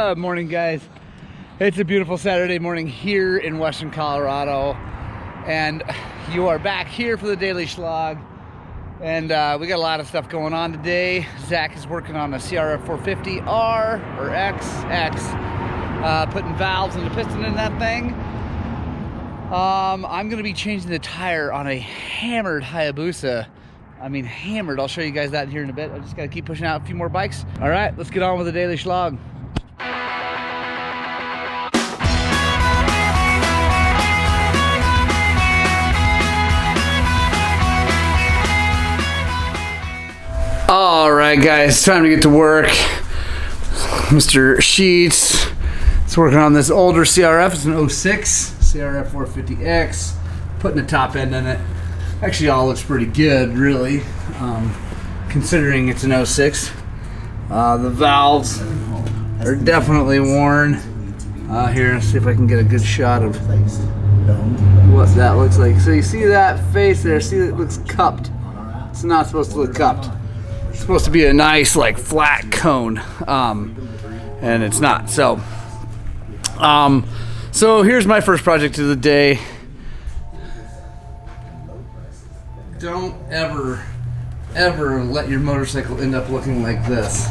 Good morning, guys. It's a beautiful Saturday morning here in Western Colorado, and you are back here for the Daily Shlog. And we got a lot of stuff going on today. Zach is working on a YZ450R or XX, putting valves and a piston in that thing. I'm gonna be changing the tire on a hammered Hayabusa. I mean, hammered. I'll show you guys that here in a bit. I just gotta keep pushing out a few more bikes. All right, let's get on with the Daily Shlog. All right, guys, time to get to work. Mr. Sheets is working on this older CRF. It's an 06 CRF 450X, putting a top end in it. Actually, all looks pretty good, really, considering it's an 06. The valves are definitely worn. Here, let's see if I can get a good shot of what that looks like. So you see that face there? See, it looks cupped. It's not supposed to look cupped. It's supposed to be a nice, like, flat cone, and it's not. So here's my first project of the day. Don't ever let your motorcycle end up looking like this.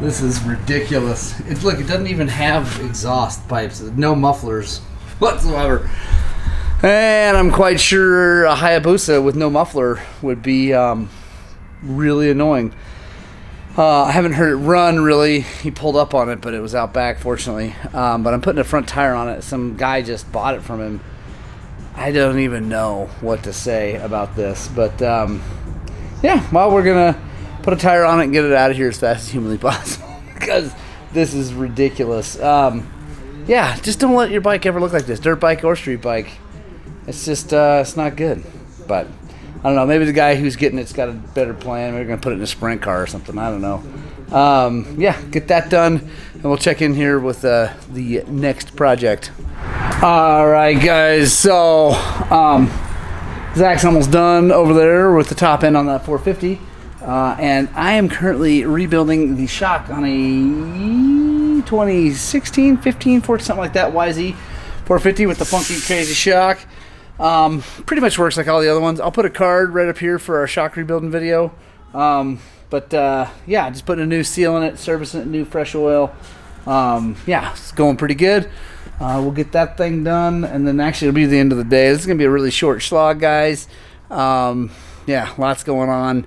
This is ridiculous. Look, it doesn't even have exhaust pipes, no mufflers whatsoever. And I'm quite sure a Hayabusa with no muffler would be really annoying. I haven't heard it run really. He pulled up on it, but it was out back, fortunately. But I'm putting a front tire on it. Some guy just bought it from him. I don't even know what to say about this, but yeah, well, we're gonna put a tire on it and get it out of here as fast as humanly possible because this is ridiculous. Yeah, just don't let your bike ever look like this, dirt bike or street bike. It's just it's not good. But I don't know, maybe the guy who's getting it's got a better plan. Maybe we're gonna put it in a sprint car or something. I don't know. Yeah, get that done, and we'll check in here with the next project. All right, guys, so Zach's almost done over there with the top end on that 450, and I am currently rebuilding the shock on a 2016, 15, 14, something like that, YZ450 with the funky, crazy shock. Pretty much works like all the other ones. I'll put a card right up here for our shock rebuilding video. Yeah, just putting a new seal in it, servicing it, new fresh oil. Yeah, it's going pretty good. We'll get that thing done, and then actually it'll be the end of the day. This is going to be a really short slog, guys. Yeah, lots going on,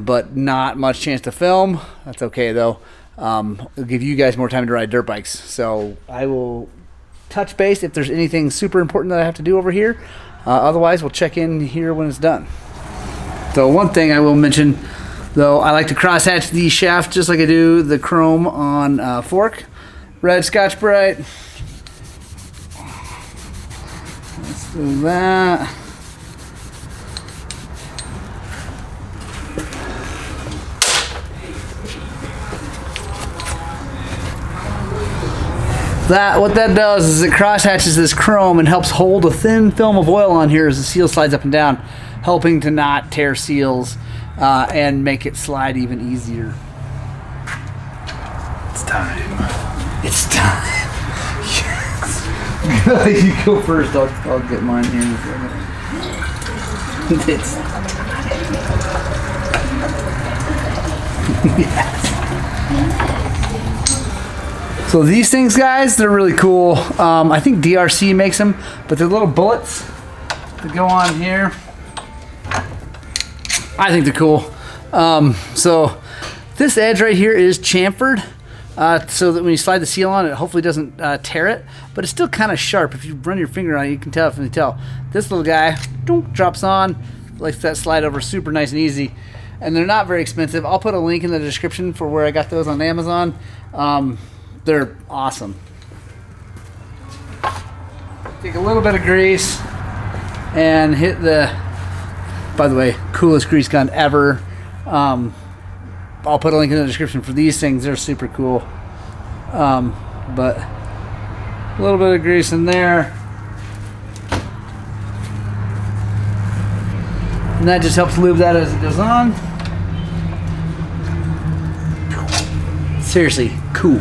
but not much chance to film. That's okay, though. It'll give you guys more time to ride dirt bikes. So I will touch base if there's anything super important that I have to do over here. Otherwise, we'll check in here when it's done. So one thing I will mention, though, I like to cross-hatch the shaft just like I do the chrome on fork. Red Scotch-Brite. Let's do that. What that does is it cross-hatches this chrome and helps hold a thin film of oil on here as the seal slides up and down, helping to not tear seals and make it slide even easier. It's time. It's time. Yes. You go first. I'll get mine here in a second. It's yes. So these things, guys, they're really cool. I think DRC makes them, but they're little bullets that go on here. I think they're cool. So this edge right here is chamfered, so that when you slide the seal on it, hopefully doesn't tear it, but it's still kind of sharp. If you run your finger on it, you can definitely tell. This little guy drops on, lets that slide over super nice and easy, and they're not very expensive. I'll put a link in the description for where I got those on Amazon. They're awesome. Take a little bit of grease and hit the, by the way, coolest grease gun ever. I'll put a link in the description for these things. They're super cool. But a little bit of grease in there. And that just helps lube that as it goes on. Seriously, cool.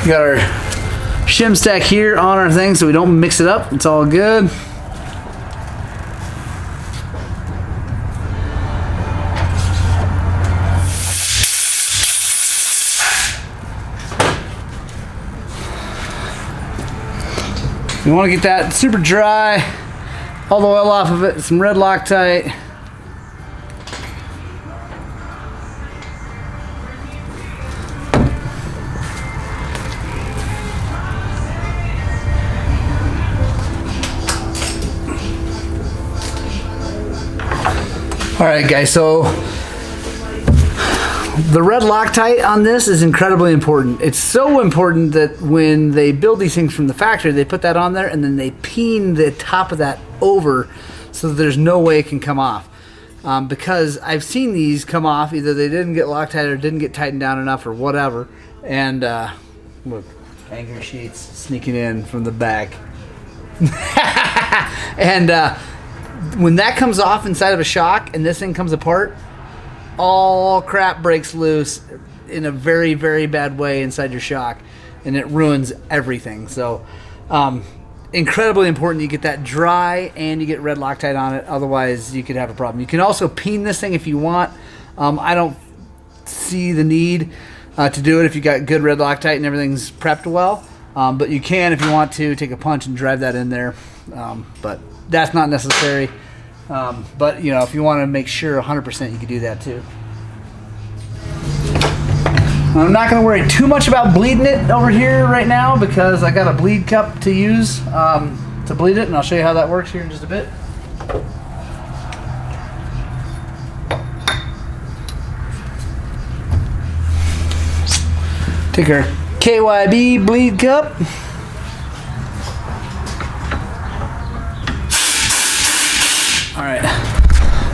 We got our shim stack here on our thing so we don't mix it up. It's all good. You want to get that super dry, all the oil off of it, some red Loctite. All right, guys, so the red Loctite on this is incredibly important. It's so important that when they build these things from the factory, they put that on there and then they peen the top of that over so that there's no way it can come off. Because I've seen these come off, either they didn't get Loctite or didn't get tightened down enough or whatever. And look, angry sheets sneaking in from the back. And when that comes off inside of a shock and this thing comes apart, all crap breaks loose in a very, very bad way inside your shock, and it ruins everything. So incredibly important you get that dry and you get red Loctite on it, otherwise you could have a problem. You can also peen this thing if you want. I don't see the need to do it if you got good red Loctite and everything's prepped well, but you can, if you want to, take a punch and drive that in there, but that's not necessary. But you know, if you want to make sure 100%, you can do that too. I'm not going to worry too much about bleeding it over here right now because I got a bleed cup to use to bleed it, and I'll show you how that works here in just a bit. Take our KYB bleed cup. All right,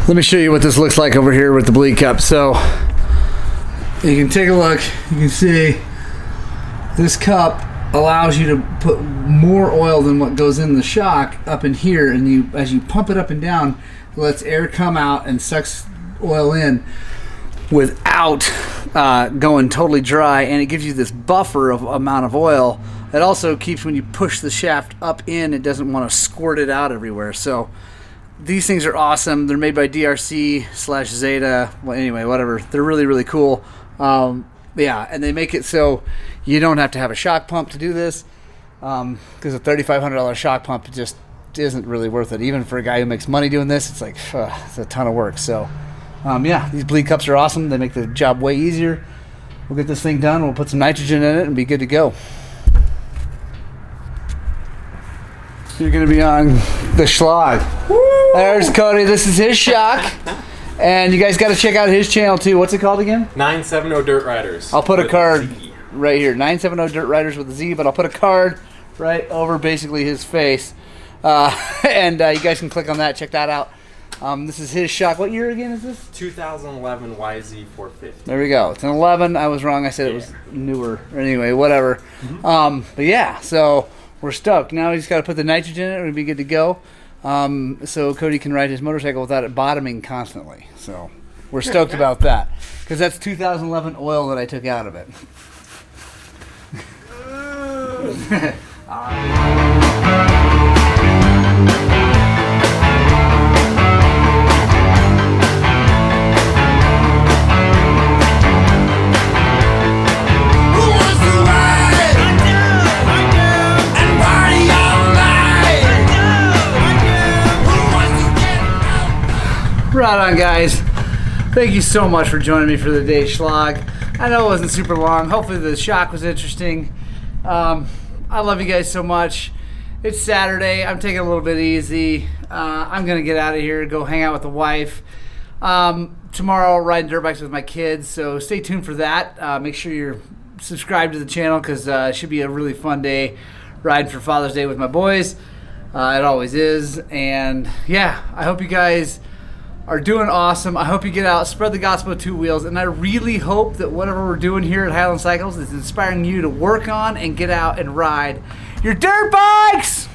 let me show you what this looks like over here with the bleed cup. So you can take a look. You can see this cup allows you to put more oil than what goes in the shock up in here, and you, as you pump it up and down, it lets air come out and sucks oil in without going totally dry, and it gives you this buffer of amount of oil. It also keeps, when you push the shaft up in, it doesn't want to squirt it out everywhere. So these things are awesome. They're made by DRC/Zeta. Well, anyway, whatever. They're really, really cool. Yeah, and they make it so you don't have to have a shock pump to do this, because a $3,500 shock pump just isn't really worth it. Even for a guy who makes money doing this, it's like, it's a ton of work. So, yeah, these bleed cups are awesome. They make the job way easier. We'll get this thing done. We'll put some nitrogen in it and be good to go. You're going to be on the Shlog. There's Cody. This is his shock. And you guys got to check out his channel too. What's it called again? 970 Dirt Riders. I'll put a card right here. 970 Dirt Riders with a Z, but I'll put a card right over basically his face. And you guys can click on that. Check that out. This is his shock. What year again is this? 2011 YZ450. There we go. It's an 11. I was wrong. I said it was newer. Anyway, whatever. But yeah, so we're stoked. Now he's got to put the nitrogen in it. It'll be good to go. So Cody can ride his motorcycle without it bottoming constantly. So we're stoked about that, because that's 2011 oil that I took out of it. Right on, guys. Thank you so much for joining me for the day Shlog. I know it wasn't super long. Hopefully the shock was interesting. I love you guys so much. It's Saturday. I'm taking a little bit easy. I'm going to get out of here, go hang out with the wife. Tomorrow I'll ride dirt bikes with my kids, so stay tuned for that. Make sure you're subscribed to the channel, because it should be a really fun day riding for Father's Day with my boys. It always is. And yeah, I hope you guys are doing awesome. I hope you get out, spread the gospel of two wheels, and I really hope that whatever we're doing here at Highland Cycles is inspiring you to work on and get out and ride your dirt bikes!